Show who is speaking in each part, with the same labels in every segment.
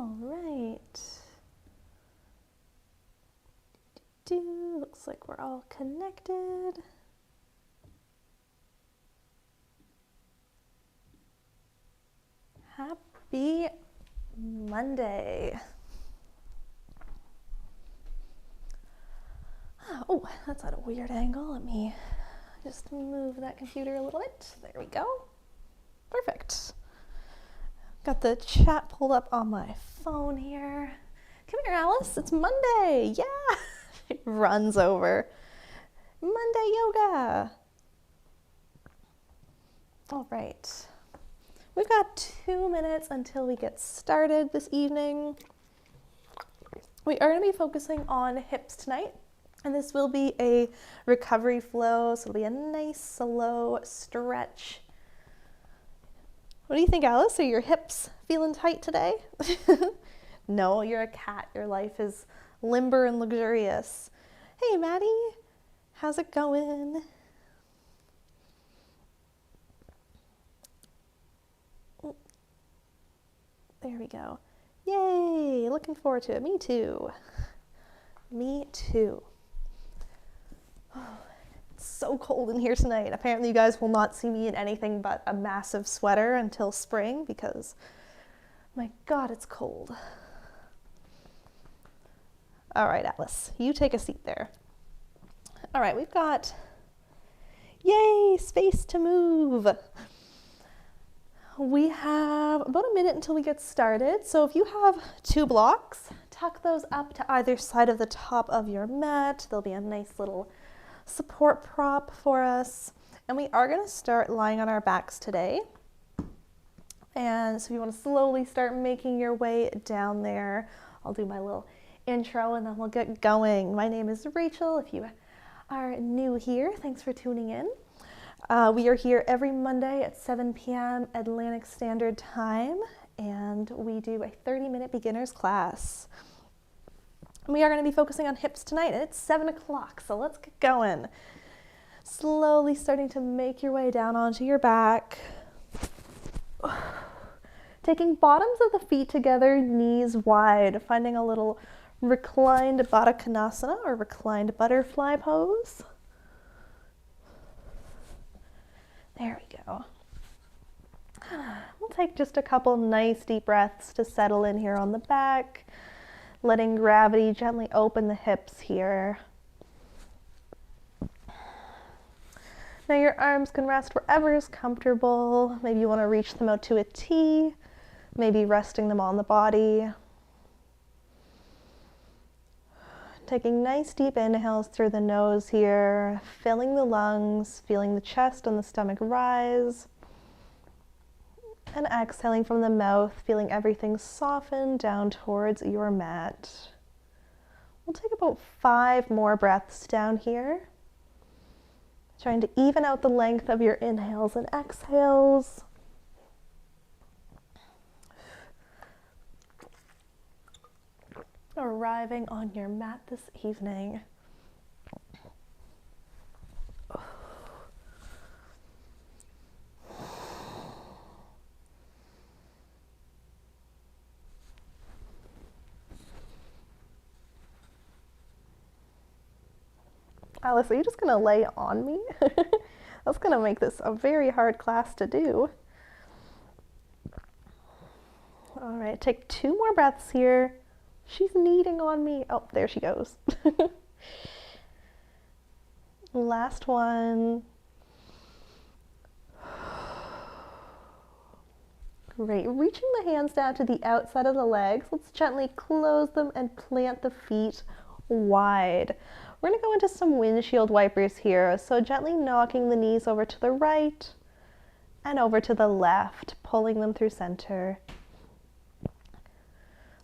Speaker 1: All right. Looks like we're all connected. Happy Monday. Oh, that's at a weird angle. Let me just move that computer a little bit. There we go. Perfect. Got the chat pulled up on my phone here. Come here, Alice. It's Monday. Yeah. It runs over. Monday yoga. All right. We've got 2 minutes until we get started this evening. We are going to be focusing on hips tonight, and this will be a recovery flow, so it'll be a nice slow stretch. What do you think, Alice? Are your hips feeling tight today? No, you're a cat. Your life is limber and luxurious. Hey, Maddie. How's it going? There we go. Yay! Looking forward to it. Me too. Me too. Oh, it's so cold in here tonight. Apparently you guys will not see me in anything but a massive sweater until spring because, my God, it's cold. All right, Alice, you take a seat there. All right, we've got, yay, space to move. We have about a minute until we get started. So if you have 2 blocks, tuck those up to either side of the top of your mat. There'll be a nice little support prop for us. And we are gonna start lying on our backs today. And so if you wanna slowly start making your way down there, I'll do my little intro and then we'll get going. My name is Rachel. If you are new here, thanks for tuning in. We are here every Monday at 7 p.m. Atlantic Standard Time, and we do a 30-minute beginner's class. We are going to be focusing on hips tonight, and it's 7 o'clock, so let's get going. Slowly starting to make your way down onto your back. Taking bottoms of the feet together, knees wide, finding a little reclined Baddha Konasana or reclined butterfly pose. There we go. We'll take just a couple nice deep breaths to settle in here on the back, letting gravity gently open the hips here. Now your arms can rest wherever is comfortable. Maybe you want to reach them out to a T, maybe resting them on the body. Taking nice deep inhales through the nose here, filling the lungs, feeling the chest and the stomach rise. And exhaling from the mouth, feeling everything soften down towards your mat. We'll take about 5 more breaths down here. Trying to even out the length of your inhales and exhales. Arriving on your mat this evening. Alice, are you just gonna lay on me? That's gonna make this a very hard class to do. All right, take 2 more breaths here. She's kneading on me. Oh, there she goes. Last one. Great. Reaching the hands down to the outside of the legs. Let's gently close them and plant the feet wide. We're going to go into some windshield wipers here. So gently knocking the knees over to the right and over to the left, pulling them through center.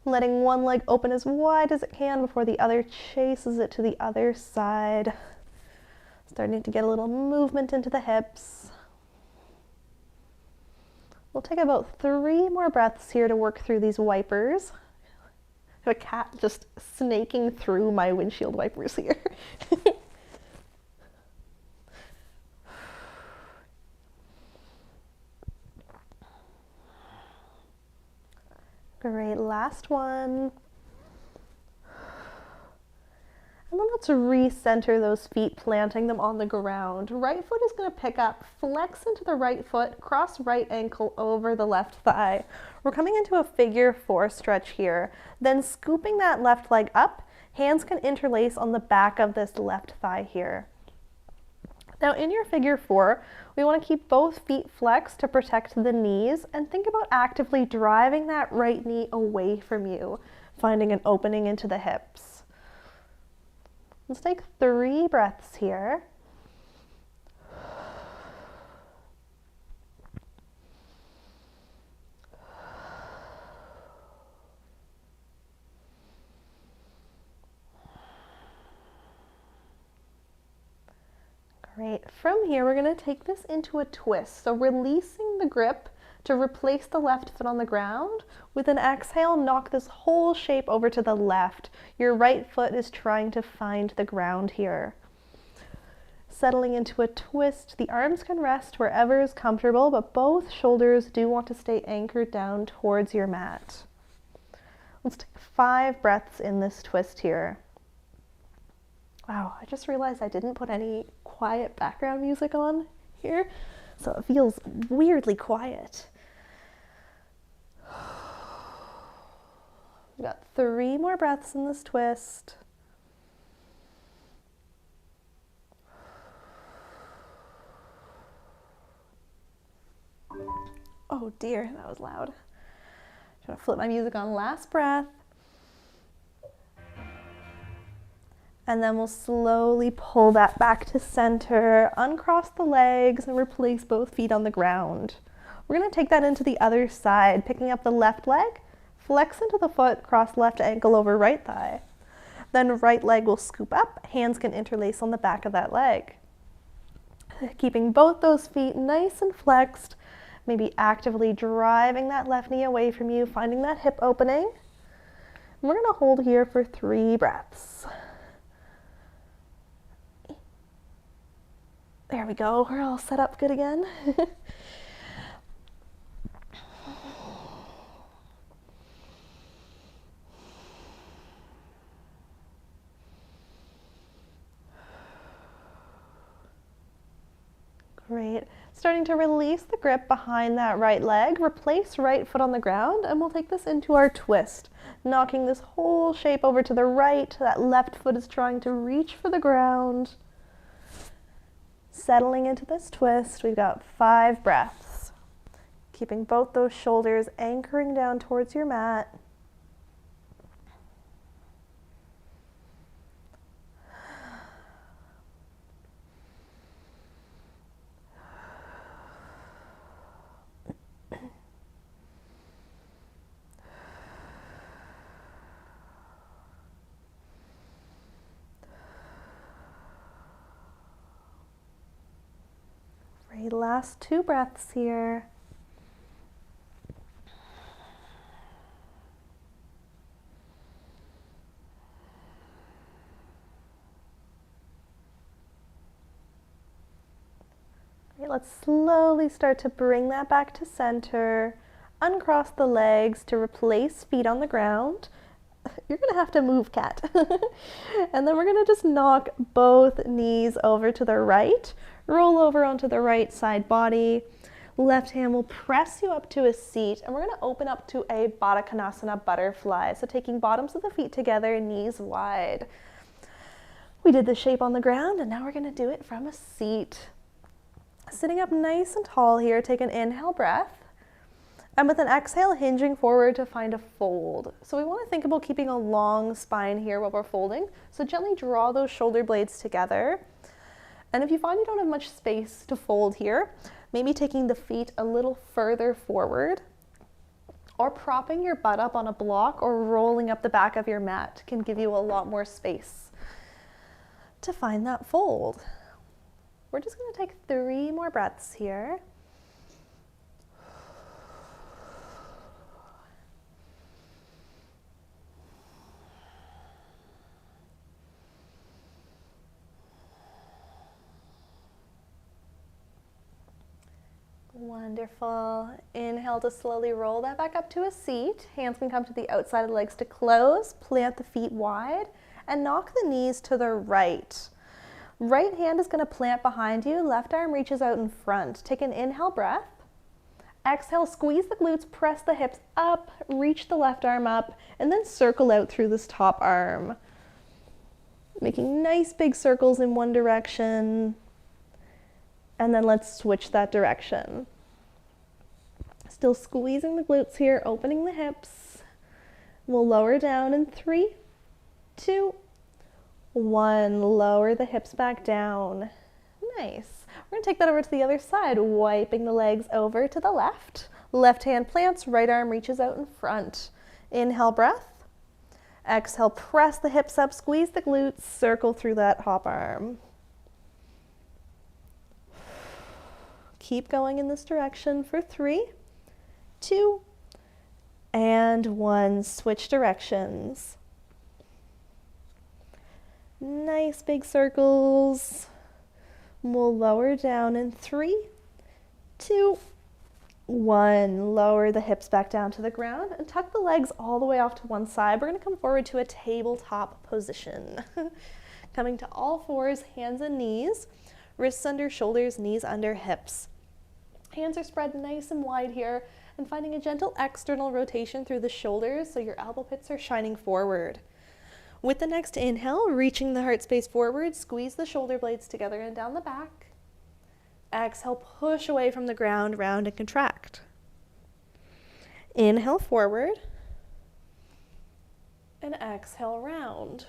Speaker 1: Letting one leg open as wide as it can before the other chases it to the other side. Starting to get a little movement into the hips. We'll take about 3 more breaths here to work through these wipers. I have a cat just snaking through my windshield wipers here. Great, last one. And then let's recenter those feet, planting them on the ground. Right foot is going to pick up, flex into the right foot, cross right ankle over the left thigh. We're coming into a figure 4 stretch here. Then scooping that left leg up, hands can interlace on the back of this left thigh here. Now in your figure 4, we want to keep both feet flexed to protect the knees and think about actively driving that right knee away from you, finding an opening into the hips. Let's take 3 breaths here. Great. From here, we're going to take this into a twist. So releasing the grip to replace the left foot on the ground. With an exhale, knock this whole shape over to the left. Your right foot is trying to find the ground here. Settling into a twist, the arms can rest wherever is comfortable, but both shoulders do want to stay anchored down towards your mat. Let's take 5 breaths in this twist here. Wow, I just realized I didn't put any quiet background music on here, so it feels weirdly quiet. We've got 3 more breaths in this twist. Oh dear, that was loud. Trying to flip my music on. Last breath. And then we'll slowly pull that back to center, uncross the legs, and replace both feet on the ground. We're going to take that into the other side, picking up the left leg, flex into the foot, cross left ankle over right thigh. Then right leg will scoop up, hands can interlace on the back of that leg. Keeping both those feet nice and flexed, maybe actively driving that left knee away from you, finding that hip opening. And we're going to hold here for 3 breaths. There we go, we're all set up good again. Great. Starting to release the grip behind that right leg, replace right foot on the ground, and we'll take this into our twist, knocking this whole shape over to the right. That left foot is trying to reach for the ground. Settling into this twist, we've got 5 breaths. Keeping both those shoulders anchoring down towards your mat. Great, last 2 breaths here. Great, let's slowly start to bring that back to center. Uncross the legs to replace feet on the ground. You're gonna have to move, cat. And then we're gonna just knock both knees over to the right. Roll over onto the right side body. Left hand will press you up to a seat, and we're going to open up to a Baddha Konasana butterfly. So taking bottoms of the feet together, knees wide. We did the shape on the ground, and now we're going to do it from a seat. Sitting up nice and tall here, take an inhale breath. And with an exhale, hinging forward to find a fold. So we want to think about keeping a long spine here while we're folding. So gently draw those shoulder blades together. And if you find you don't have much space to fold here, maybe taking the feet a little further forward or propping your butt up on a block or rolling up the back of your mat can give you a lot more space to find that fold. We're just going to take 3 more breaths here. Wonderful. Inhale to slowly roll that back up to a seat. Hands can come to the outside of the legs to close. Plant the feet wide and knock the knees to the right. Right hand is going to plant behind you. Left arm reaches out in front. Take an inhale breath. Exhale, squeeze the glutes, press the hips up, reach the left arm up, and then circle out through this top arm. Making nice big circles in one direction. And then let's switch that direction. Still squeezing the glutes here, opening the hips. We'll lower down in 3, 2, 1. Lower the hips back down. Nice. We're going to take that over to the other side, wiping the legs over to the left. Left hand plants, right arm reaches out in front. Inhale, breath. Exhale, press the hips up, squeeze the glutes, circle through that hop arm. Keep going in this direction for 3, 2, and 1. Switch directions. Nice big circles. We'll lower down in 3, 2, 1. Lower the hips back down to the ground and tuck the legs all the way off to one side. We're going to come forward to a tabletop position. Coming to all fours, hands and knees, wrists under shoulders, knees under hips. Hands are spread nice and wide here and finding a gentle external rotation through the shoulders so your elbow pits are shining forward. With the next inhale, reaching the heart space forward, squeeze the shoulder blades together and down the back. Exhale, push away from the ground, round and contract. Inhale forward. And exhale, round.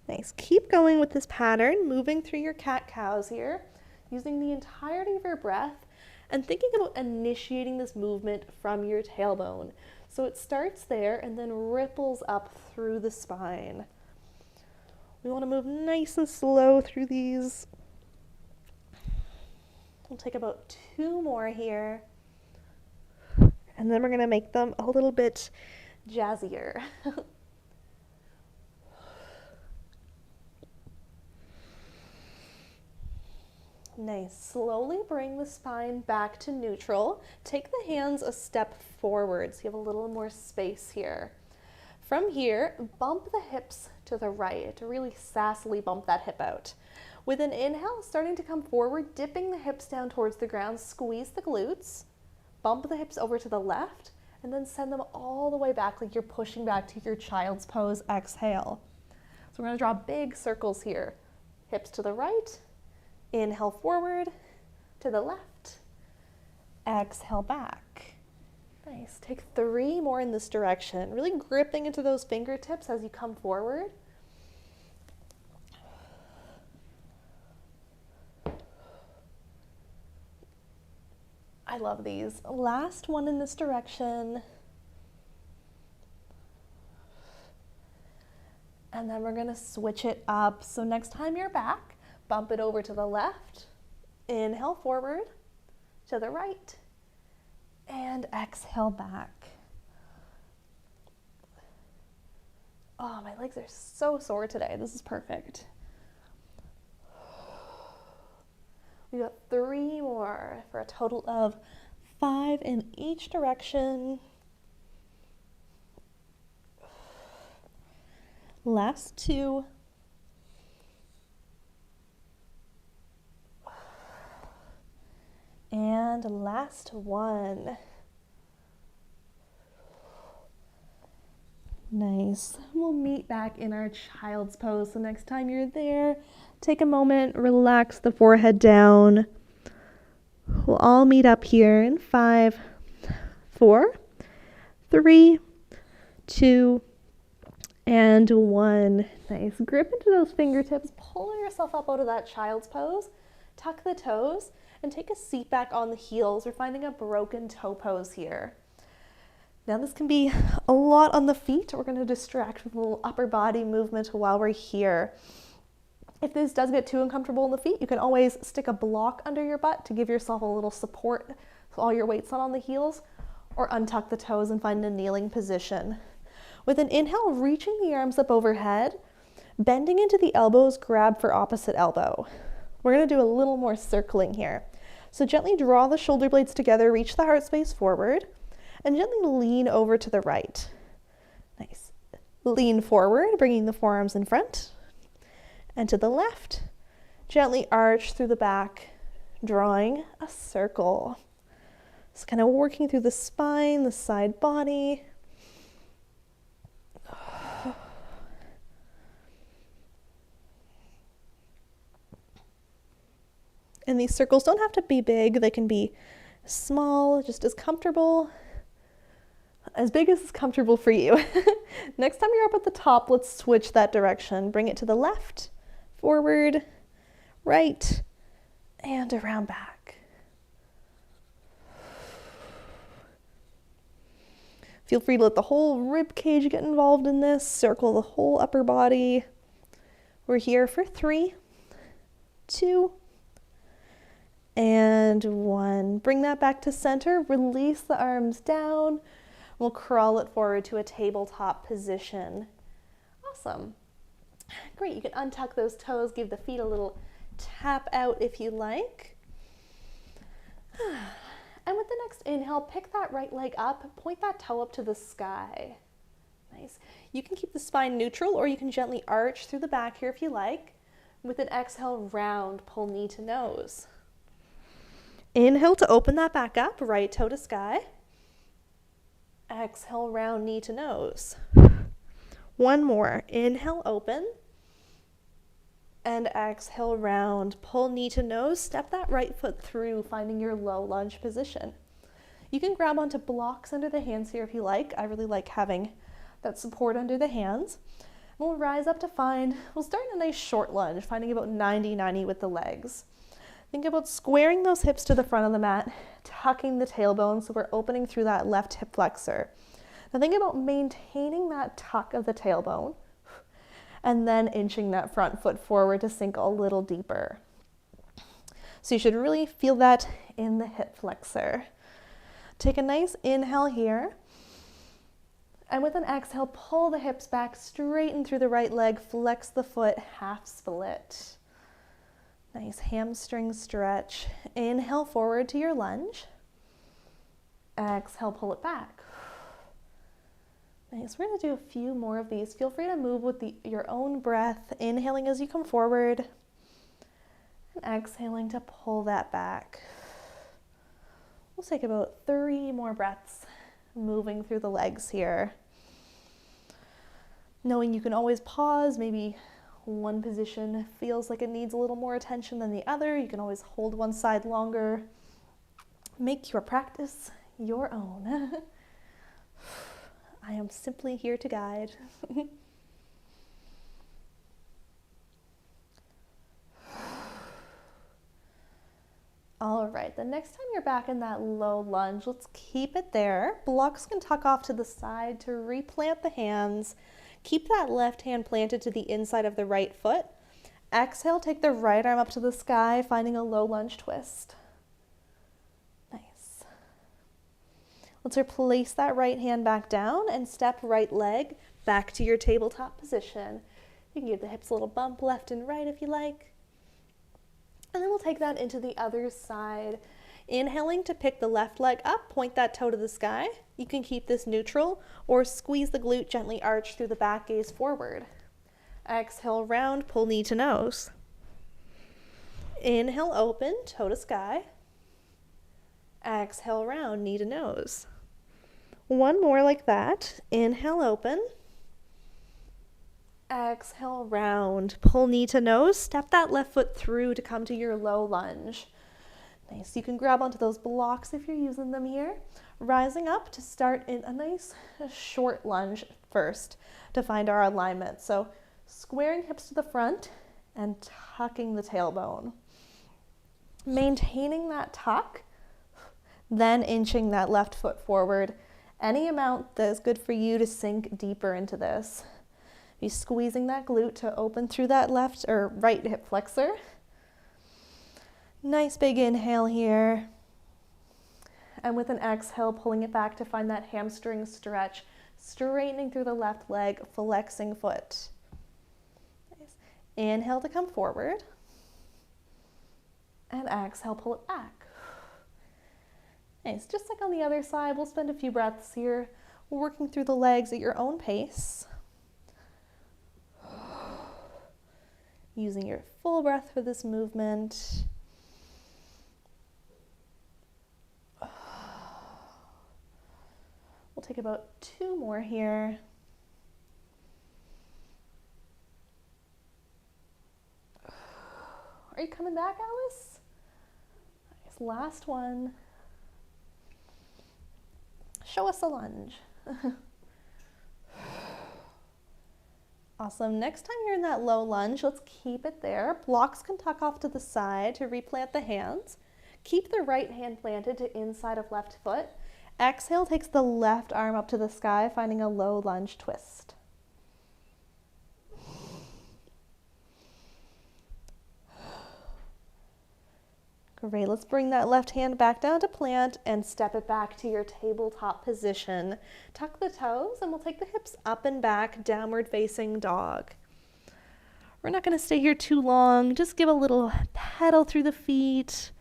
Speaker 1: Nice. Keep going with this pattern, moving through your cat-cows here, using the entirety of your breath and thinking about initiating this movement from your tailbone. So it starts there and then ripples up through the spine. We want to move nice and slow through these. We'll take about 2 more here. And then we're going to make them a little bit jazzier. Nice. Slowly bring the spine back to neutral. Take the hands a step forward so you have a little more space here. From here, bump the hips to the right. Really sassily bump that hip out. With an inhale, starting to come forward, dipping the hips down towards the ground, squeeze the glutes, bump the hips over to the left, and then send them all the way back like you're pushing back to your child's pose. Exhale. So we're going to draw big circles here. Hips to the right. Inhale forward, to the left, exhale back. Nice. Take 3 more in this direction, really gripping into those fingertips as you come forward. I love these. Last one in this direction. And then we're going to switch it up. So next time you're back, bump it over to the left, inhale forward, to the right, and exhale back. Oh, my legs are so sore today. This is perfect. We got 3 more for a total of 5 in each direction. Last 2. And last 1. Nice. We'll meet back in our child's pose. So next time you're there, take a moment, relax the forehead down. We'll all meet up here in 5, 4, 3, 2, and 1. Nice. Grip into those fingertips. Pull yourself up out of that child's pose. Tuck the toes. And take a seat back on the heels. We're finding a broken toe pose here. Now this can be a lot on the feet. We're going to distract with a little upper body movement while we're here. If this does get too uncomfortable in the feet, you can always stick a block under your butt to give yourself a little support so all your weight's not on the heels, or untuck the toes and find a kneeling position. With an inhale, reaching the arms up overhead, bending into the elbows, grab for opposite elbow. We're going to do a little more circling here. So gently draw the shoulder blades together, reach the heart space forward, and gently lean over to the right. Nice. Lean forward, bringing the forearms in front, and to the left. Gently arch through the back, drawing a circle. Just kind of working through the spine, the side body. And these circles don't have to be big. They can be small, just as comfortable, as big as is comfortable for you. Next time you're up at the top, let's switch that direction. Bring it to the left, forward, right, and around back. Feel free to let the whole rib cage get involved in this. Circle the whole upper body. We're here for 3, 2, and 1. Bring that back to center. Release the arms down. We'll crawl it forward to a tabletop position. Awesome. Great. You can untuck those toes, give the feet a little tap out if you like. And with the next inhale, pick that right leg up, point that toe up to the sky. Nice. You can keep the spine neutral, or you can gently arch through the back here if you like. With an exhale, round, pull knee to nose. Inhale to open that back up, right toe to sky. Exhale, round, knee to nose. One more. Inhale, open. And exhale, round, pull knee to nose. Step that right foot through, finding your low lunge position. You can grab onto blocks under the hands here if you like. I really like having that support under the hands. We'll rise up to we'll start in a nice short lunge, finding about 90-90 with the legs. Think about squaring those hips to the front of the mat, tucking the tailbone so we're opening through that left hip flexor. Now think about maintaining that tuck of the tailbone and then inching that front foot forward to sink a little deeper. So you should really feel that in the hip flexor. Take a nice inhale here. And with an exhale, pull the hips back, straighten through the right leg, flex the foot, half split. Nice hamstring stretch. Inhale forward to your lunge. Exhale, pull it back. Nice. We're going to do a few more of these. Feel free to move with your own breath, inhaling as you come forward, and exhaling to pull that back. We'll take about 3 more breaths, moving through the legs here. Knowing you can always pause, maybe one position feels like it needs a little more attention than the other. You can always hold one side longer. Make your practice your own. I am simply here to guide. All right, the next time you're back in that low lunge, let's keep it there. Blocks can tuck off to the side to replant the hands. Keep that left hand planted to the inside of the right foot. Exhale, take the right arm up to the sky, finding a low lunge twist. Nice. Let's replace that right hand back down and step right leg back to your tabletop position. You can give the hips a little bump left and right if you like. And then we'll take that into the other side. Inhaling to pick the left leg up, point that toe to the sky. You can keep this neutral or squeeze the glute, gently arch through the back, gaze forward. Exhale, round, pull knee to nose. Inhale, open, toe to sky. Exhale, round, knee to nose. One more like that. Inhale, open. Exhale, round, pull knee to nose. Step that left foot through to come to your low lunge. Nice. You can grab onto those blocks if you're using them here. Rising up to start in a nice short lunge first to find our alignment. So squaring hips to the front and tucking the tailbone. Maintaining that tuck, then inching that left foot forward. Any amount that is good for you to sink deeper into this. Be squeezing that glute to open through that left or right hip flexor. Nice big inhale here. And with an exhale, pulling it back to find that hamstring stretch, straightening through the left leg, flexing foot. Nice. Inhale to come forward. And exhale, pull it back. Nice, just like on the other side, we'll spend a few breaths here, working through the legs at your own pace. Using your full breath for this movement. We'll take about 2 more here. Are you coming back, Alice? Nice, last one. Show us a lunge. Awesome. Next time you're in that low lunge, let's keep it there. Blocks can tuck off to the side to replant the hands. Keep the right hand planted to inside of left foot. Exhale takes the left arm up to the sky, finding a low lunge twist. Great, let's bring that left hand back down to plant and step it back to your tabletop position. Tuck the toes and we'll take the hips up and back, downward facing dog. We're not going to stay here too long, just give a little pedal through the feet,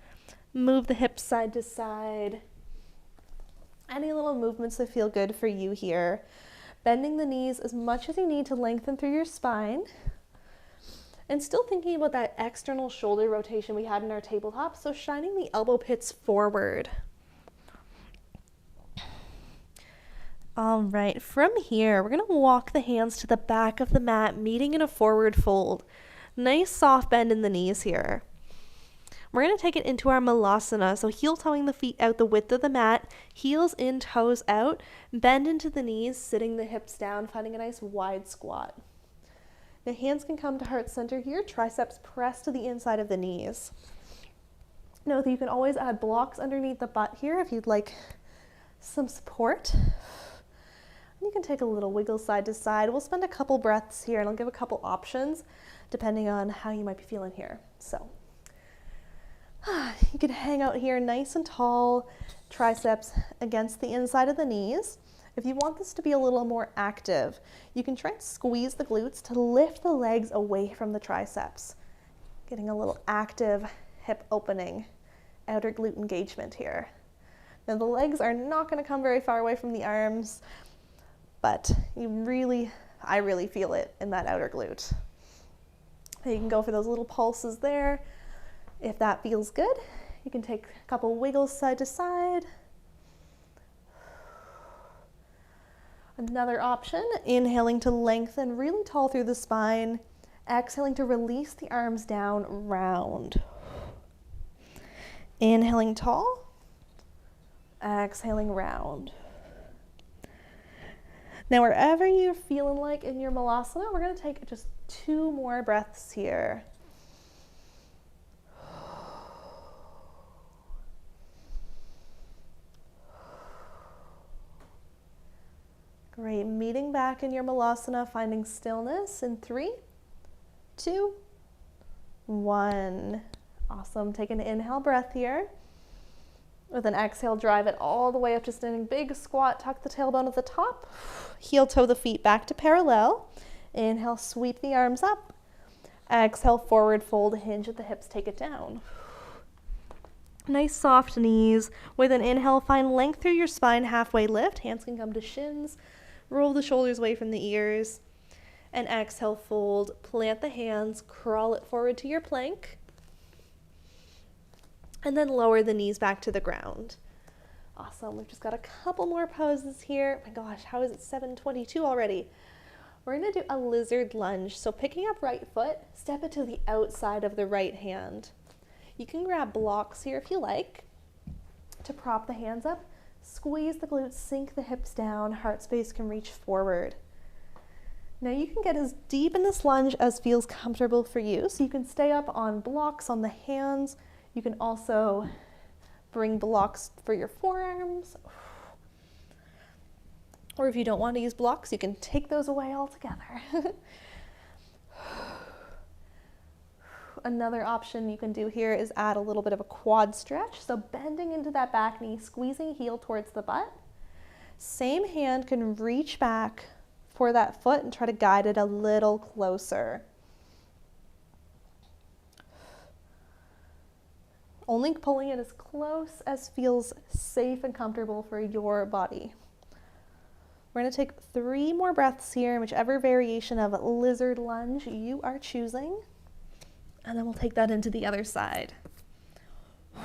Speaker 1: move the hips side to side. Any little movements that feel good for you here. Bending the knees as much as you need to lengthen through your spine. And still thinking about that external shoulder rotation we had in our tabletop, so shining the elbow pits forward. All right, from here, we're gonna walk the hands to the back of the mat, meeting in a forward fold. Nice soft bend in the knees here. We're gonna take it into our malasana, so heel toeing the feet out the width of the mat, heels in, toes out, bend into the knees, sitting the hips down, finding a nice wide squat. The hands can come to heart center here, triceps press to the inside of the knees. Note that you can always add blocks underneath the butt here if you'd like some support. And you can take a little wiggle side to side. We'll spend a couple breaths here and I'll give a couple options depending on how you might be feeling here. So you can hang out here nice and tall, triceps against the inside of the knees. If you want this to be a little more active, you can try and squeeze the glutes to lift the legs away from the triceps. Getting a little active hip opening, outer glute engagement here. Now the legs are not going to come very far away from the arms, but I really feel it in that outer glute. You can go for those little pulses there. If that feels good, you can take a couple wiggles side to side. Another option, inhaling to lengthen really tall through the spine, exhaling to release the arms down, round. Inhaling tall, exhaling round. Now wherever you're feeling like in your malasana, we're going to take just 2 more breaths here. Great, meeting back in your malasana, finding stillness in 3, 2, 1. Awesome, take an inhale breath here. With an exhale, drive it all the way up to standing big squat, tuck the tailbone at the top, heel toe the feet back to parallel. Inhale, sweep the arms up. Exhale, forward fold, hinge at the hips, take it down. Nice soft knees. With an inhale, find length through your spine, halfway lift. Hands can come to shins. Roll the shoulders away from the ears. And exhale, fold. Plant the hands, crawl it forward to your plank. And then lower the knees back to the ground. Awesome. We've just got a couple more poses here. Oh my gosh, how is it 7:22 already? We're going to do a lizard lunge. So picking up right foot, step it to the outside of the right hand. You can grab blocks here if you like to prop the hands up. Squeeze the glutes, sink the hips down, heart space can reach forward. Now you can get as deep in this lunge as feels comfortable for you. So you can stay up on blocks on the hands. You can also bring blocks for your forearms. Or if you don't want to use blocks, you can take those away altogether. Another option you can do here is add a little bit of a quad stretch. So bending into that back knee, squeezing heel towards the butt. Same hand can reach back for that foot and try to guide it a little closer. only pulling it as close as feels safe and comfortable for your body. We're going to take 3 more breaths here, whichever variation of lizard lunge you are choosing. And then we'll take that into the other side. All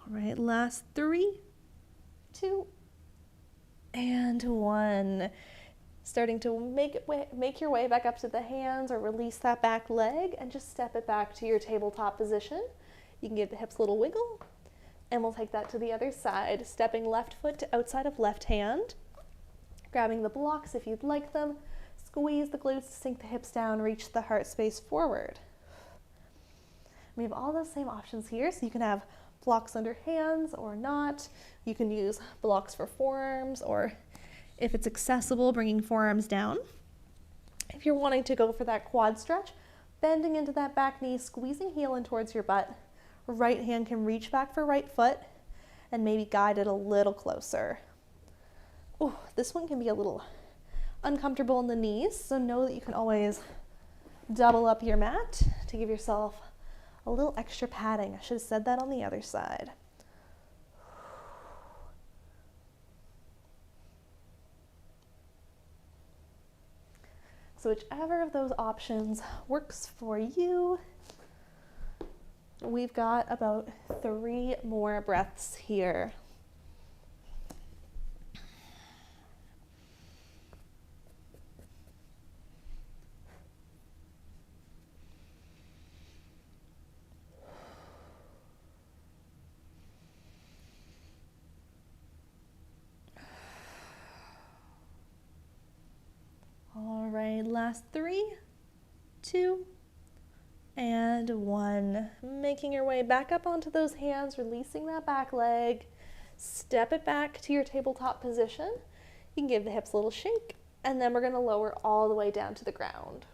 Speaker 1: right, last 3, 2, and 1. Starting to make your way back up to the hands or release that back leg and just step it back to your tabletop position. You can give the hips a little wiggle, and we'll take that to the other side, stepping left foot to outside of left hand, grabbing the blocks if you'd like them, squeeze the glutes to sink the hips down, reach the heart space forward. We have all those same options here, so you can have blocks under hands or not. You can use blocks for forearms, or if it's accessible, bringing forearms down. If you're wanting to go for that quad stretch, bending into that back knee, squeezing heel in towards your butt. Right hand can reach back for right foot and maybe guide it a little closer. Ooh, this one can be a little uncomfortable in the knees, so know that you can always double up your mat to give yourself a little extra padding. I should have said that on the other side. So whichever of those options works for you. We've got about 3 more breaths here. All right, last 3, 2, and 1. Making your way back up onto those hands, releasing that back leg. Step it back to your tabletop position. You can give the hips a little shake, and then we're going to lower all the way down to the ground.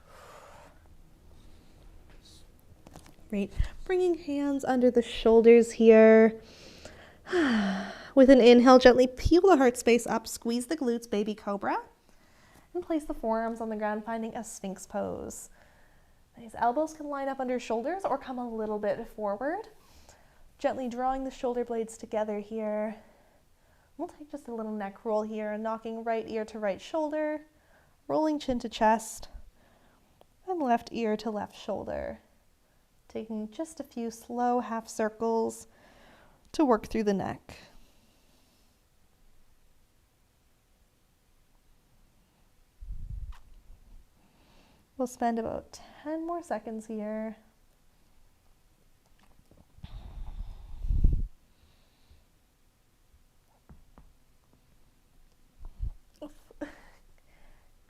Speaker 1: Great. Bringing hands under the shoulders here. With an inhale, gently peel the heart space up, squeeze the glutes, baby cobra. And place the forearms on the ground, finding a Sphinx pose. These elbows can line up under shoulders or come a little bit forward. Gently drawing the shoulder blades together here. We'll take just a little neck roll here, and knocking right ear to right shoulder, rolling chin to chest, and left ear to left shoulder. Taking just a few slow half circles to work through the neck. We'll spend about 10 more seconds here.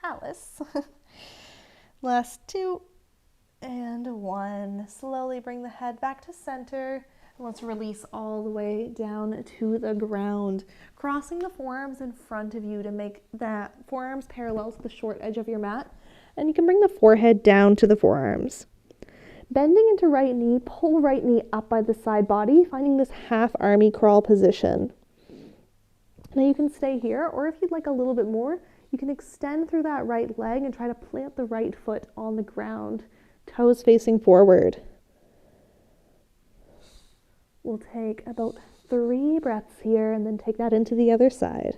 Speaker 1: Alice. Last 2 and 1. Slowly bring the head back to center. And let's release all the way down to the ground. Crossing the forearms in front of you to make that forearms parallel to the short edge of your mat. And you can bring the forehead down to the forearms. Bending into right knee, pull right knee up by the side body, finding this half army crawl position. Now you can stay here, or if you'd like a little bit more, you can extend through that right leg and try to plant the right foot on the ground, toes facing forward. We'll take about 3 breaths here and then take that into the other side.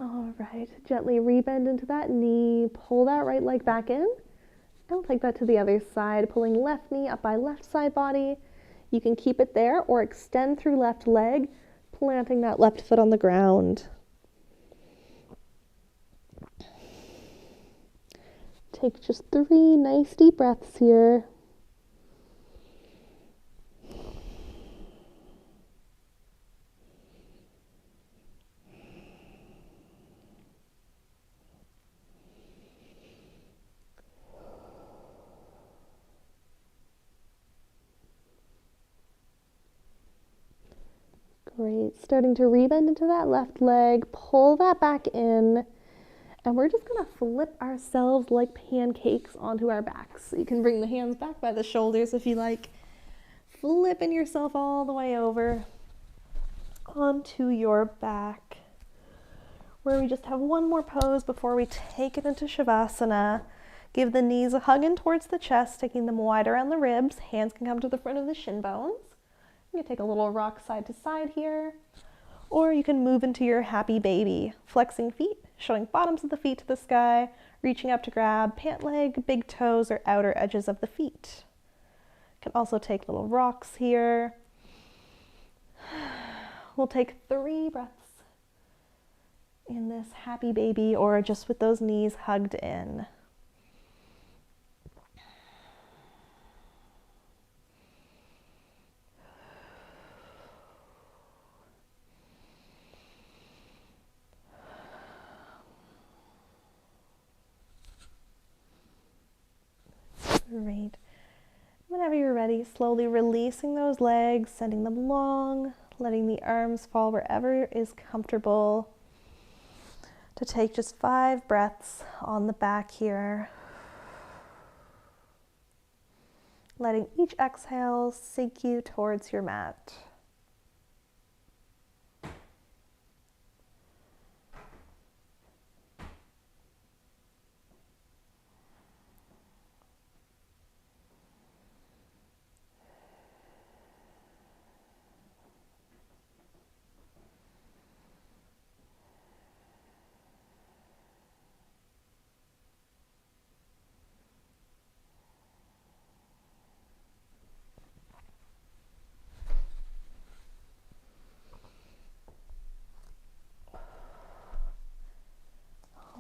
Speaker 1: All right, gently rebend into that knee, pull that right leg back in, and we'll take that to the other side, pulling left knee up by left side body. You can keep it there or extend through left leg, planting that left foot on the ground. Take just 3 nice deep breaths here. Great. Starting to rebend into that left leg. Pull that back in. And we're just going to flip ourselves like pancakes onto our backs. So you can bring the hands back by the shoulders if you like. Flipping yourself all the way over onto your back, where we just have one more pose before we take it into Shavasana. Give the knees a hug in towards the chest, taking them wide around the ribs. Hands can come to the front of the shin bones. You can take a little rock side to side here, or you can move into your happy baby. Flexing feet, showing bottoms of the feet to the sky, reaching up to grab pant leg, big toes, or outer edges of the feet. Can also take little rocks here. We'll take 3 breaths in this happy baby, or just with those knees hugged in. Great. Whenever you're ready, slowly releasing those legs, sending them long, letting the arms fall wherever is comfortable. To take just 5 breaths on the back here. Letting each exhale sink you towards your mat.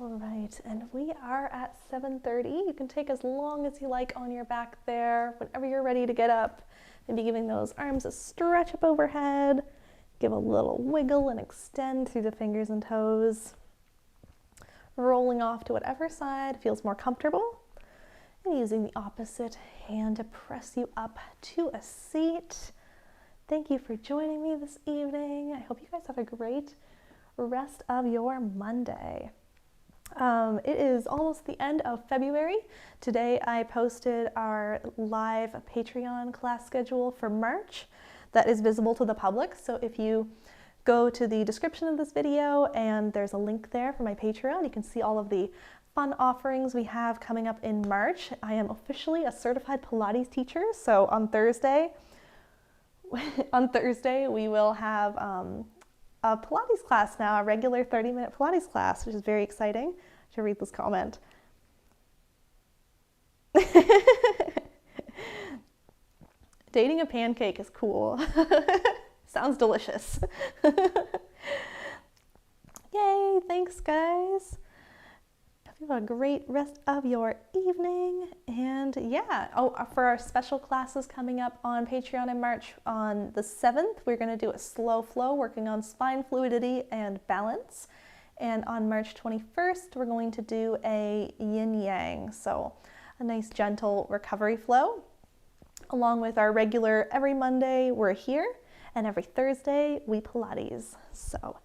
Speaker 1: All right, and we are at 7:30. You can take as long as you like on your back there. Whenever you're ready to get up, maybe giving those arms a stretch up overhead. Give a little wiggle and extend through the fingers and toes. Rolling off to whatever side feels more comfortable. And using the opposite hand to press you up to a seat. Thank you for joining me this evening. I hope you guys have a great rest of your Monday. It is almost the end of February. Today I posted our live Patreon class schedule for March that is visible to the public. So if you go to the description of this video and there's a link there for my Patreon, you can see all of the fun offerings we have coming up in March. I am officially a certified Pilates teacher. So on Thursday we will have a Pilates class now, a regular 30-minute Pilates class, which is very exciting. I should read this comment. Dating a pancake is cool. Sounds delicious. Yay, thanks guys. Have a great rest of your evening. And yeah, for our special classes coming up on Patreon in March, on the 7th, we're going to do a slow flow working on spine fluidity and balance. And on March 21st, we're going to do a yin yang, so a nice gentle recovery flow. Along with our regular every Monday, we're here, and every Thursday, we Pilates. So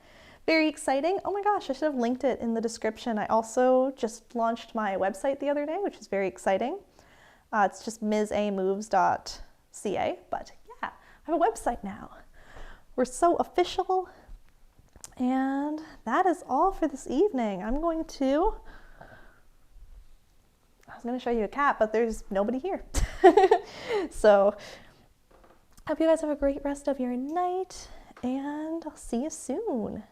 Speaker 1: very exciting. Oh my gosh, I should have linked it in the description. I also just launched my website the other day, which is very exciting. It's just mizamoves.ca, but yeah, I have a website now. We're so official. And that is all for this evening. I was going to show you a cat, but there's nobody here. So I hope you guys have a great rest of your night, and I'll see you soon.